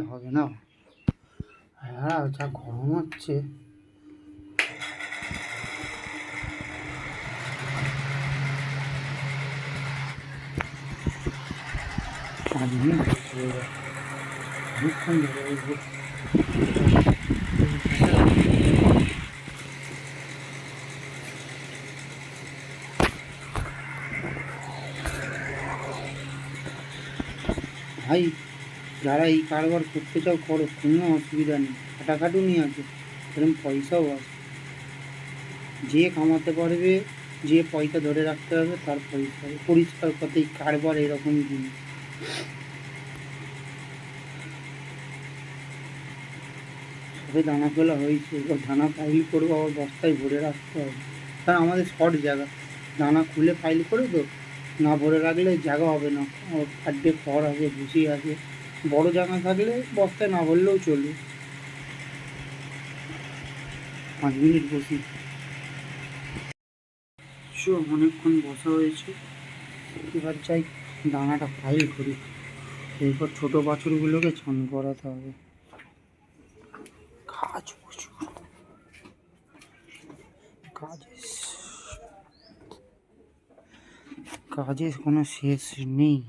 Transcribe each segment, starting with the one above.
হবে না। হ্যাঁ, যা গরম হচ্ছে। ভাই, যারা এই কারবার করতে চাও করো, কোনো অসুবিধা নেই। খাটাখাটুনি আছে, এরকম পয়সাও আছে। যে কামাতে পারবে, যে পয়সা ধরে রাখতে হবে তার পয়সা হবে। পরিষ্কার কথা, এই কারবার এরকমই জিনিস। সবে দানা ফেলা হয়েছে, এবার দানা ফাইল করবো, আবার বস্তায় ভরে রাখতে হবে। কারণ আমাদের শর্ট জায়গা, দানা খুলে ফাইল করে তো না ভরে রাখলে জায়গা হবে না। খাদ্যে খড় আছে, ভুসি আছে। বড় জায়গা থাকলে বস্তায় না ভরলেও চলবে। 5 মিনিট বসি। অনেকক্ষণ বসা হয়েছে, এবার চাই দানাটা ফাইল করি। এরপর ছোটো বাছুরগুলোকে ছান করাতে হবে। কাজ প্রচুর, কাজের কোনো শেষ নেই।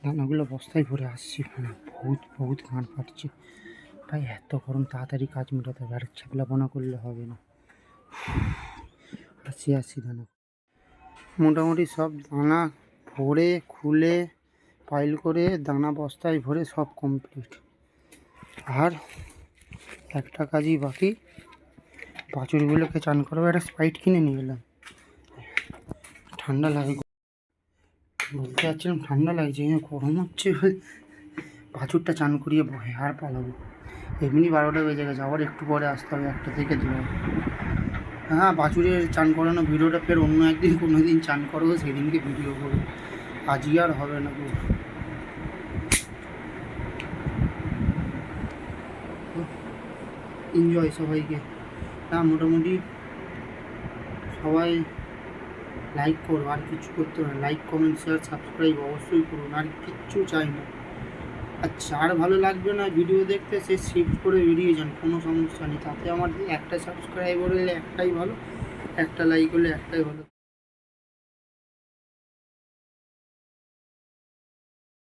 দানাগুলো বস্তায় ভরে আসছে, মানে বহুত ঘাড় ফাটছে। তাই এত গরম, তাড়াতাড়ি কাজ মেটাতে হবে, আর ছ্যাবলাপনা করলে হবে না। আসি দানা মোটামুটি সব দানা ভরে খুলে ফাইল করে দানা বস্তায় ভরে সব কমপ্লিট। আর একটা কাজই বাকি, বাছুরগুলোকে চান করাবো। একটা স্প্রাইট কিনে নিয়ে এলাম, ঠান্ডা লাগে। বলতে চাচ্ছিলাম ঠান্ডা লাগছে, গরম হচ্ছে। বাছুরটা চান করিয়ে আর পালাবো। এমনি 12টা বেজে গেছে, আবার একটু পরে আসতে হবে, 1টা থেকে 2। হ্যাঁ, বাছুরের চান করানো ভিডিওটা ফের অন্য একদিন কোনো দিন চান করবো, সেদিনকে ভিডিও করবো, আজকে আর হবে না গো। এনজয় সবাইকে। না মোটামুটি সবাই লাইক করো, আর কিছু করতে হবে না। লাইক, কমেন্ট, শেয়ার, সাবস্ক্রাইব অবশ্যই করুন, আর কিচ্ছু চাই না। আচ্ছা, আর ভালো লাগবে না ভিডিও দেখতে, সে শিফট করে বেরিয়ে যান, কোনো সমস্যা নেই। তাতে আমার একটা সাবস্ক্রাইবার হলে একটাই ভালো, একটা লাইক হলে একটাই ভালো।